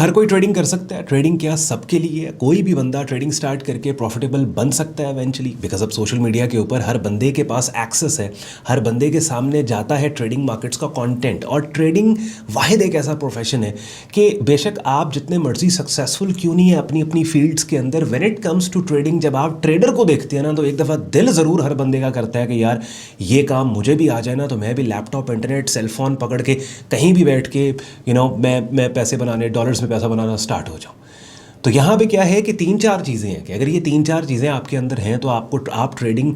हर कोई ट्रेडिंग कर सकता है। ट्रेडिंग क्या सबके लिए है? कोई भी बंदा ट्रेडिंग स्टार्ट करके प्रॉफिटेबल बन सकता है इवेंचुअली, बिकॉज अब सोशल मीडिया के ऊपर हर बंदे के पास एक्सेस है, हर बंदे के सामने जाता है ट्रेडिंग मार्केट्स का कंटेंट। और ट्रेडिंग वाहिद एक ऐसा प्रोफेशन है कि बेशक आप जितने मर्जी सक्सेसफुल क्यों नहीं है अपनी अपनी फील्ड्स के अंदर, when it comes to trading जब आप ट्रेडर को देखते हैं ना, तो एक दफ़ा दिल ज़रूर हर बंदे का करता है कि यार ये काम मुझे भी आ जाए ना, तो मैं भी लैपटॉप, इंटरनेट, सेलफोन पकड़ के कहीं भी बैठ के मैं पैसे बनाने, डॉलर्स में पैसा बनाना स्टार्ट हो जाऊँ। तो यहाँ पे क्या है कि 3-4 चीज़ें हैं कि अगर ये 3-4 चीज़ें आपके अंदर हैं तो आप ट्रेडिंग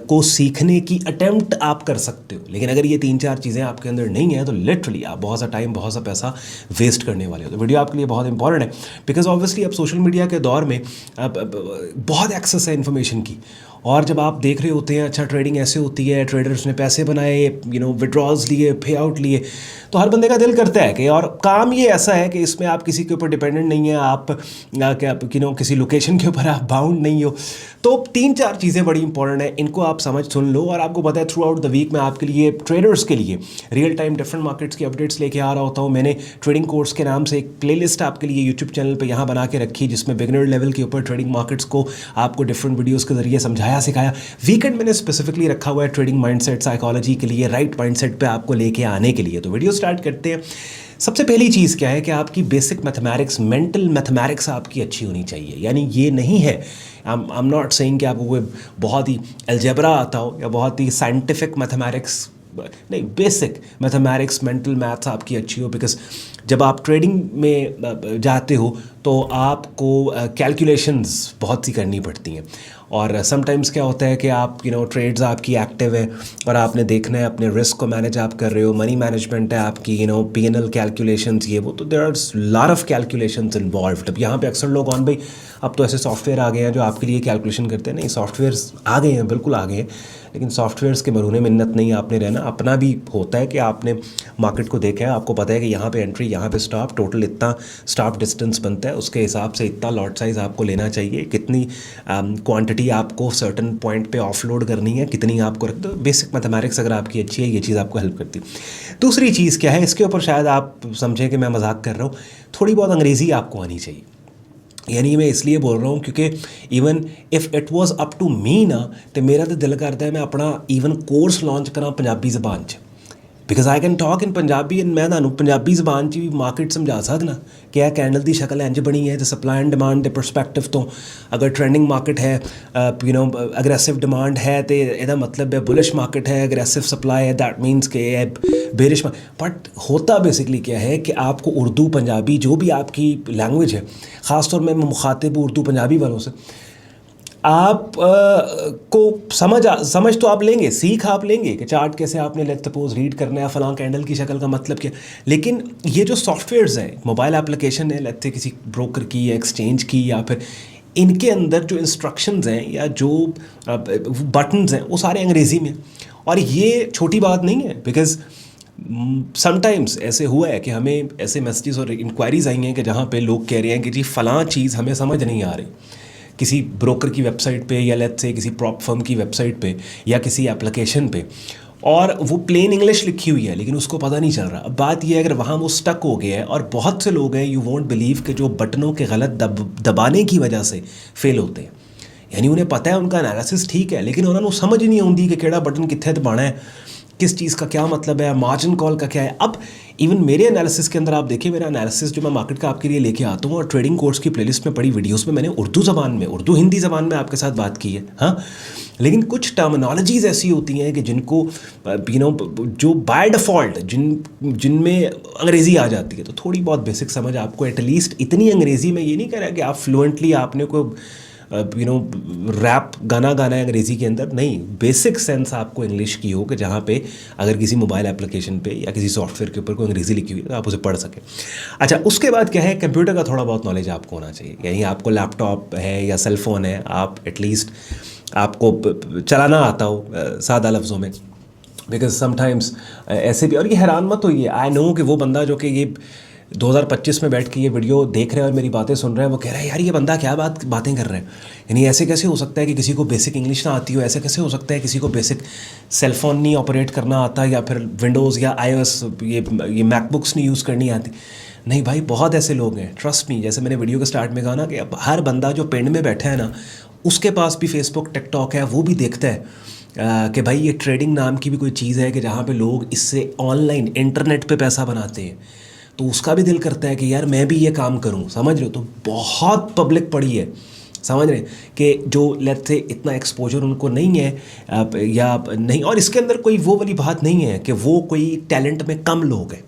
को सीखने की अटेम्प्ट आप कर सकते हो। लेकिन अगर ये 3-4 चीज़ें आपके अंदर नहीं हैं तो लिटरली आप बहुत सा टाइम, बहुत सा पैसा वेस्ट करने वाले हो। तो वीडियो आपके लिए बहुत इंपॉर्टेंट है, बिकॉज ऑब्वियसली अब सोशल मीडिया के दौर में बहुत एक्सेस है इन्फॉर्मेशन की। और जब आप देख रहे होते हैं अच्छा ट्रेडिंग ऐसे होती है, ट्रेडर्स ने पैसे बनाए, विड्रॉल्स लिए, पे आउट लिए, तो हर बंदे का दिल करता है कि, और काम ये ऐसा है कि इसमें आप किसी के ऊपर डिपेंडेंट नहीं है, आप क्या किसी लोकेशन के ऊपर आप बाउंड नहीं हो। तो 3-4 चीज़ें बड़ी इंपॉर्टेंट है, इनको आप समझ सुन लो। और आपको पता है थ्रू आउट द वीक मैं आपके लिए ट्रेडर्स के लिए रियल टाइम डिफरेंट मार्केट्स की अपडेट्स लेके आ रहा होता हूँ। मैंने ट्रेडिंग कोर्स के नाम से एक प्लेलिस्ट आपके लिए यूट्यूब चैनल पर यहाँ बना के रखी, जिसमें बिगिनर लेवल के ऊपर ट्रेडिंग मार्केट्स को आपको डिफरेंट वीडियोज़ के जरिए समझाया, सिखाया। वीकेंड मैंने स्पेसिफिकली रखा हुआ है ट्रेडिंग माइंडसेट, साइकोलॉजी के लिए, राइट माइंडसेट पे आपको लेके आने के लिए। तो वीडियो स्टार्ट करते हैं। सबसे पहली चीज़ क्या है कि आपकी बेसिक मैथमेटिक्स, मेंटल मैथमेटिक्स आपकी अच्छी होनी चाहिए। यानी ये नहीं है, आई एम नॉट सेइंग कि आपको कोई बहुत ही अलजेब्रा आता हो या बहुत ही साइंटिफिक मैथमेटिक्स नहीं, बेसिक मैथमेटिक्स, मेंटल मैथ्स आपकी अच्छी हो। बिकॉज जब आप ट्रेडिंग में जाते हो तो आपको कैलकुलेशंस बहुत सी करनी पड़ती हैं। और समटाइम्स क्या होता है कि आप ट्रेड्स आपकी एक्टिव है और आपने देखना है अपने रिस्क को मैनेज आप कर रहे हो, मनी मैनेजमेंट है आपकी, P&L कैलकुलेशंस, ये वो, तो there are lot of calculations involved. अब यहाँ पे अक्सर लोग भाई अब तो ऐसे सॉफ्टवेयर आ गए हैं जो आपके लिए कैलकुलेशन करते हैं। नहीं, सॉफ्टवेयर्स आ गए हैं, बिल्कुल आ गए हैं, लेकिन सॉफ्टवेयर्स के मरूने मिन्नत नहीं आपने रहना। अपना भी होता है कि आपने मार्केट को देखा है, आपको पता है कि यहाँ पे एंट्री, यहाँ पे स्टॉप, टोटल इतना स्टॉप डिस्टेंस बनता है, उसके हिसाब से इतना लॉट साइज़ आपको लेना चाहिए, कितनी क्वांटिटी आपको सर्टन पॉइंट पे ऑफलोड करनी है, कितनी आपको रख दो। बेसिक मैथमेटिक्स अगर आपकी अच्छी है, ये चीज़ आपको हेल्प करती है। दूसरी चीज़ क्या है, इसके ऊपर शायद आप समझें कि मैं मजाक कर रहा हूँ, थोड़ी बहुत अंग्रेज़ी आपको आनी चाहिए। यानी मैं इसलिए बोल रहा हूँ क्योंकि even if it was up to me ना, तो मेरा तो दिल करता है मैं अपना इवन कोर्स लॉन्च करा पंजाबी ज़बान च, because I can talk in Punjabi and मैं तुहानू पंजाबी ज़बान च भी मार्केट समझा सकना कि यह कैंडल की शक्ल इंज बनी है, तो सप्लाई एंड डिमांड के परसपैक्टिव तो अगर ट्रेंडिंग मार्केट है, अग्रैसिव डिमांड है तो यदा मतलब है बुलिश मार्केट है, अग्रैसिव सप्लाई है, दैट मीन्स के बेरिश। बट होता बेसिकली क्या है कि आपको उर्दू, पंजाबी, जो भी आपकी लैंग्वेज है, ख़ासतौर में मैं मुखातिब उर्दू पंजाबी वालों से, आप को समझ तो आप लेंगे, सीख आप लेंगे कि चार्ट कैसे आपने लेट्स सपोज रीड करना है, फलां कैंडल की शक्ल का मतलब क्या। लेकिन ये जो सॉफ्टवेयर्स हैं, मोबाइल एप्लीकेशन है, लेट्स से किसी ब्रोकर की या एक्सचेंज की, या फिर इनके अंदर जो इंस्ट्रक्शंस हैं या जो बटन्स हैं वो सारे अंग्रेज़ी में। और ये छोटी बात नहीं है, बिकॉज़ समटाइम्स ऐसे हुआ है कि हमें ऐसे मैसेजेस और इंक्वायरीज़ आई हैं कि जहाँ पे लोग कह रहे हैं कि जी फ़लाँ चीज़ हमें समझ नहीं आ रही, किसी ब्रोकर की वेबसाइट पे या लेट्स से किसी प्रॉप फर्म की वेबसाइट पे या किसी एप्लीकेशन पे, और वो प्लेन इंग्लिश लिखी हुई है लेकिन उसको पता नहीं चल रहा। अब बात ये है अगर वहाँ वो स्टक हो गया है, और बहुत से लोग हैं, यू वोंट बिलीव, कि जो बटनों के गलत दबाने की वजह से फेल होते हैं। यानी उन्हें पता है, उनका एनालिसिस ठीक है, लेकिन उन्होंने समझ ही नहीं आती कि केड़ा बटन कित्थे दबाना है, किस चीज़ का क्या मतलब है, मार्जिन कॉल का क्या है। अब इवन मेरे एनालिसिस के अंदर आप देखिए, मेरा एनालिसिस जो मैं मार्केट का आपके लिए लेके आता हूँ, और ट्रेडिंग कोर्स की प्लेलिस्ट में पड़ी वीडियोस में मैंने उर्दू ज़बान में, उर्दू हिंदी ज़बान में आपके साथ बात की है, हाँ। लेकिन कुछ टर्मिनोलॉजीज़ ऐसी होती हैं कि जिनको जो बाय डिफ़ॉल्ट जिनमें अंग्रेज़ी आ जाती है, तो थोड़ी बहुत बेसिक समझ आपको एटलीस्ट इतनी अंग्रेज़ी में, ये नहीं कह रहा कि आप फ्लुएंटली आपने को रैप गाना गाना है अंग्रेज़ी के अंदर, नहीं, बेसिक सेंस आपको इंग्लिश की हो कि जहाँ पे अगर किसी मोबाइल एप्लीकेशन पे या किसी सॉफ्टवेयर के ऊपर कोई अंग्रेज़ी लिखी हुई है तो आप उसे पढ़ सकें। अच्छा, उसके बाद क्या है, कंप्यूटर का थोड़ा बहुत नॉलेज आपको होना चाहिए। यानी आपको लैपटॉप है या सेल फ़ोन है, आप एटलीस्ट आपको चलाना आता हो, सादा लफ्ज़ों में, बिकॉज समटाइम्स ऐसे भी, और ये हैरान मत होइए, आई नो कि वो बंदा जो कि ये 2025 में बैठ के ये वीडियो देख रहे हैं और मेरी बातें सुन रहे हैं, वो कह रहे हैं यार ये बंदा क्या बातें कर रहे हैं। यानी ऐसे कैसे हो सकता है कि किसी को बेसिक इंग्लिश ना आती हो, ऐसे कैसे हो सकता है किसी को बेसिक सेलफोन नहीं ऑपरेट करना आता, या फिर विंडोज़ या iOS ये मैकबुक्स नहीं यूज़ करनी आती। नहीं भाई, बहुत ऐसे लोग हैं, ट्रस्ट मी। जैसे मैंने वीडियो के स्टार्ट में कहा ना कि अब हर बंदा जो पिंड में बैठा है ना, उसके पास भी फेसबुक टिकटॉक है, वो भी देखता है कि भाई ये ट्रेडिंग नाम की भी कोई चीज़ है कि जहाँ पे लोग इससे ऑनलाइन इंटरनेट पे पैसा बनाते हैं। तो उसका भी दिल करता है कि यार मैं भी ये काम करूँ, समझ रहे हो। तो बहुत पब्लिक पड़ी है, समझ रहे कि जो लेट्स से इतना एक्सपोजर उनको नहीं है या नहीं। और इसके अंदर कोई वो वाली बात नहीं है कि वो कोई टैलेंट में कम लोग हैं।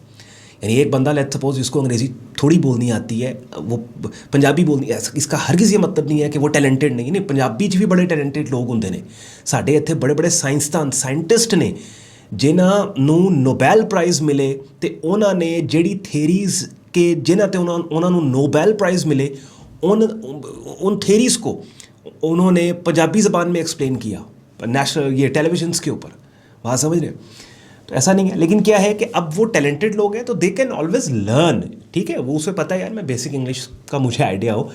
यानी एक बंदा लेट्स सपोज जिसको अंग्रेज़ी थोड़ी बोलनी आती है, वो पंजाबी बोलनी है, इसका हरगिज़ ये मतलब नहीं है कि वो टैलेंटेड नहीं पंजाबी भी बड़े टैलेंटेड लोग होंगे ने। साढ़े इत्थे बड़े बड़े साइंसदान साइंटिस्ट ने जिन्हां नूं नोबैल प्राइज़ मिले, तो उन्होंने जिहड़ी थेरीज़ के जिन्हां ते उन्होंने नोबैल प्राइज़ मिले, उन थेरीज़ को उन्होंने पंजाबी ज़बान में एक्सप्लेन किया नेशनल ये टेलीविजन्स के ऊपर। बात समझ रहे हो। तो ऐसा नहीं है, लेकिन क्या है कि अब वो टैलेंटेड लोग हैं तो दे कैन ऑलवेज लर्न। ठीक है, वो उसे पता है यार मैं बेसिक इंग्लिश का मुझे आइडिया हो,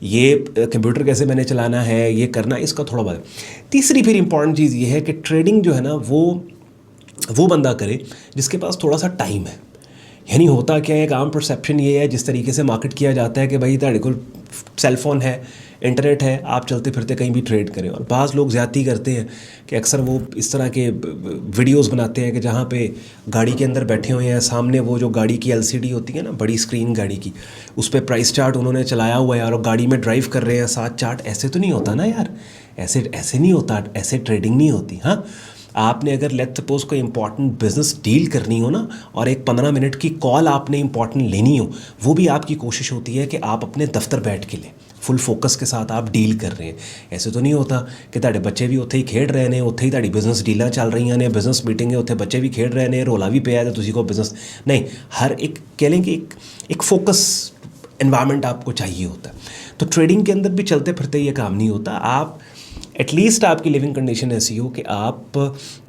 ये कंप्यूटर कैसे मैंने चलाना है, ये करना है, इसका थोड़ा बहुत। तीसरी फिर इंपॉर्टेंट चीज़ ये है कि ट्रेडिंग जो है ना वो बंदा करे जिसके पास थोड़ा सा टाइम है। यानी होता क्या है, एक आम परसेप्शन ये है जिस तरीके से मार्केट किया जाता है कि भाई तेरे को सेलफोन है, इंटरनेट है, आप चलते फिरते कहीं भी ट्रेड करें। और बाज़ लोग ज़्यादती करते हैं कि अक्सर वो इस तरह के वीडियोस बनाते हैं कि जहाँ पे गाड़ी के अंदर बैठे हुए हैं, सामने वो जो गाड़ी की एलसीडी होती है ना, बड़ी स्क्रीन गाड़ी की, उस पर प्राइस चार्ट उन्होंने चलाया हुआ है और गाड़ी में ड्राइव कर रहे हैं, साथ चार्ट। ऐसे तो नहीं होता ना यार, ऐसे नहीं होता, ऐसे ट्रेडिंग नहीं होती। हाँ, आपने अगर लेट्स सपोज कोई इंपॉर्टेंट बिजनेस डील करनी हो ना, और एक 15 मिनट की कॉल आपने इंपॉर्टेंट लेनी हो, वो भी आपकी कोशिश होती है कि आप अपने दफ्तर बैठ के लें, फुल फोकस के साथ आप डील कर रहे हैं। ऐसे तो नहीं होता कि ਤੁਹਾਡੇ बच्चे भी उत्थे ही खेड रहे हैं, उत्थे ही ਤੁਹਾਡੀ बिजनेस डील चल रही ने, बिजनेस मीटिंग है, उत्थे बच्चे भी खेड रहे हैं, रोला भी पिया तो तुसी को बिजनेस नहीं। हर एक कह लें कि एक फोकस एनवायरनमेंट आपको चाहिए होता है। तो ट्रेडिंग के अंदर भी चलते फिरते ये काम नहीं होता। आप एटलीस्ट आपकी लिविंग कंडीशन ऐसी हो कि आप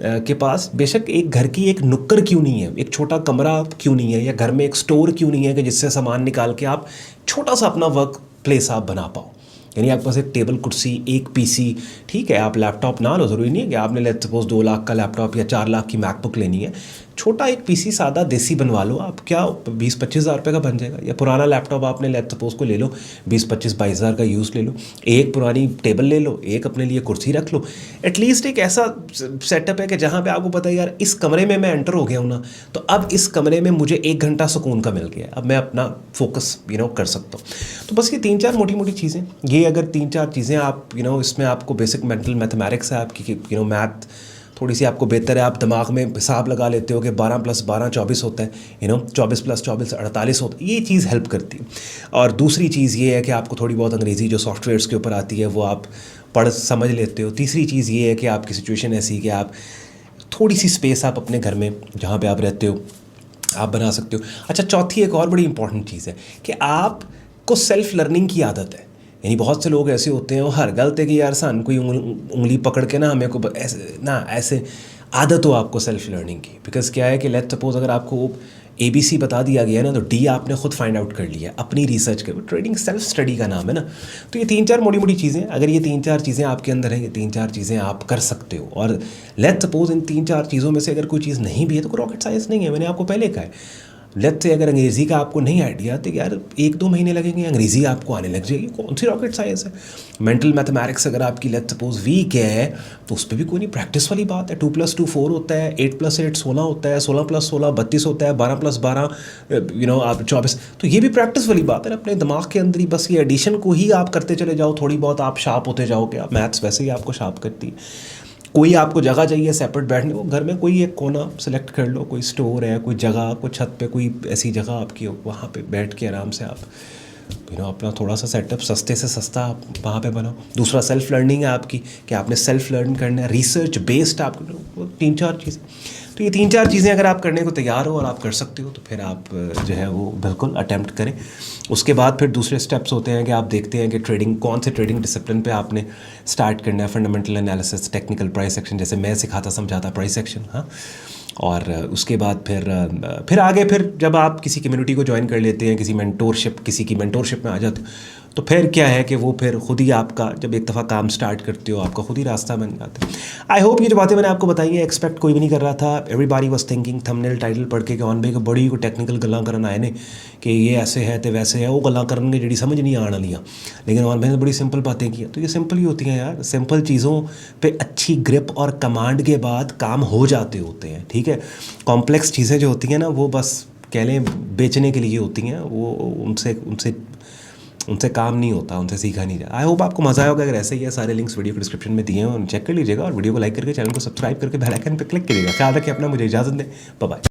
के पास बेशक एक घर की एक नुक्कड़ क्यों नहीं है, एक छोटा कमरा क्यों नहीं है, या घर में एक स्टोर क्यों नहीं है कि जिससे सामान निकाल के आप छोटा सा अपना वर्क प्लेस आप बना पाओ। यानी आपके पास एक टेबल कुर्सी, एक पीसी, ठीक है, आप लैपटॉप ना लो, ज़रूरी नहीं है कि आपने लेट्स सपोज 2 लाख का लैपटॉप या 4 लाख की मैकबुक लेनी है। छोटा एक पीसी सादा देसी बनवा लो आप, क्या 20-25 हज़ार रुपये का बन जाएगा। या पुराना लैपटॉप आपने लेट्स सपोज को ले लो, 20-25-22 हज़ार का यूज़ ले लो, एक पुरानी टेबल ले लो, एक अपने लिए कुर्सी रख लो। एटलीस्ट एक ऐसा सेटअप है कि जहाँ पे आपको पता है यार इस कमरे में मैं एंटर हो गया हूँ ना, तो अब इस कमरे में मुझे 1 घंटा सुकून का मिल गया, अब मैं अपना फोकस कर सकता हूँ। तो बस ये 3-4 मोटी मोटी चीज़ें, ये अगर 3-4 चीज़ें आप इसमें आपको बेसिक मेंटल मैथमेटिक्स है आपकी, मैथ थोड़ी सी आपको बेहतर है, आप दिमाग में हिसाब लगा लेते हो कि 12 + 12 24 होता है, 24 + 24 48 होता है, ये चीज़ हेल्प करती है। और दूसरी चीज़ ये है कि आपको थोड़ी बहुत अंग्रेज़ी जो सॉफ्टवेयर्स के ऊपर आती है वो आप पढ़ समझ लेते हो। तीसरी चीज़ ये है कि आपकी सिचुएशन ऐसी कि आप थोड़ी सी स्पेस आप अपने घर में जहाँ पे आप रहते हो आप बना सकते हो। अच्छा, चौथी एक और बड़ी इंपॉर्टेंट चीज़ है कि आपको सेल्फ लर्निंग की आदत है। यानी बहुत से लोग ऐसे होते हैं, वो हर गलत है कि यार सान कोई उंगली पकड़ के ना हमें को ऐसे आदत हो आपको सेल्फ लर्निंग की। बिकॉज क्या है कि लेट्स सपोज अगर आपको ABC बता दिया गया ना, तो D आपने खुद फाइंड आउट कर लिया अपनी रिसर्च के। ट्रेडिंग सेल्फ स्टडी का नाम है ना। तो ये 3-4 मोटी मोटी चीज़ें, अगर ये 3-4 चीज़ें आपके अंदर हैं, ये 3-4 चीज़ें आप कर सकते हो। और लेट्स सपोज इन 3-4 चीज़ों में से अगर कोई चीज़ नहीं भी है तो कोई रॉकेट साइंस नहीं है, मैंने आपको पहले कहा है। लेट्स से अगर अंग्रेज़ी का आपको नहीं आइडिया तो यार 1-2 महीने लगेंगे, अंग्रेज़ी आपको आने लग जाएगी, कौन सी रॉकेट साइंस है। मेंटल मैथमेटिक्स अगर आपकी लेट्स सपोज वीक है तो उस पर भी कोई नहीं, प्रैक्टिस वाली बात है। 2 + 2 4 होता है, 8 + 8 16 होता है, 16 + 16 32 होता है, 12 + 12 आप 24। तो ये भी प्रैक्टिस वाली बात है, अपने दिमाग के अंदर ही बस ये एडिशन को ही आप करते चले जाओ, थोड़ी बहुत आप शार्प होते जाओगे। आप मैथ्स वैसे ही आपको शार्प करती है। कोई आपको जगह चाहिए सेपरेट बैठने को, घर में कोई एक कोना सेलेक्ट कर लो, कोई स्टोर है, कोई जगह, कोई छत पे कोई ऐसी जगह आपकी, वहाँ पे बैठ के आराम से आप अपना थोड़ा सा सेटअप सस्ते से सस्ता आप वहाँ पे बनाओ। दूसरा सेल्फ लर्निंग है आपकी कि आपने सेल्फ लर्न करना है, रिसर्च बेस्ड आपको 3-4 चीज़ें। तो ये 3-4 चीज़ें अगर आप करने को तैयार हो और आप कर सकते हो तो फिर आप जो है वो बिल्कुल अटैम्प्ट करें। उसके बाद फिर दूसरे स्टेप्स होते हैं कि आप देखते हैं कि ट्रेडिंग कौन से ट्रेडिंग डिसिप्लिन पे आपने स्टार्ट करना है। Fundamental analysis, technical, price action, जैसे मैं सिखाता समझाता प्राइस एक्शन। हाँ, और उसके बाद फिर आगे फिर जब आप किसी कम्युनिटी को ज्वाइन कर लेते हैं, किसी की मेंटोरशिप में आ जाते हो, तो फिर क्या है कि वो फिर खुद ही आपका, जब एक दफ़ा काम स्टार्ट करते हो, आपका खुद ही रास्ता बन जाता है। आई होप ये जो बातें मैंने आपको बताई हैं एक्सपेक्ट कोई भी नहीं कर रहा था। Everybody was thinking thumbnail title पढ़ के कि ऑन भाई को बड़ी को टेक्निकल गल्लां करन आए ने कि ये ऐसे है तो वैसे है, वो गल्लां करनगे जिहड़ी समझ नहीं आने वालियां, लेकिन ऑन भाई ने बड़ी सिंपल बातें की। तो ये सिंपल ही होती हैं यार, सिंपल चीज़ों पे अच्छी ग्रिप और कमांड के बाद काम हो जाते होते हैं, ठीक है। कॉम्प्लेक्स चीज़ें जो होती हैं ना, वो बस कह लें बेचने के लिए होती हैं, वो उनसे काम नहीं होता, उनसे सीखा नहीं जाता। आई होप आपको मज़ा आया होगा। अगर ऐसे ही है, सारे लिंक्स वीडियो के डिस्क्रिप्शन में दिए हैं, चेक कर लीजिएगा और वीडियो को लाइक करके चैनल को सब्सक्राइब करके बेल आइकन पर क्लिक करिएगा। ख्याल रखिए अपना, मुझे इजाज़त दें, बाय बाय।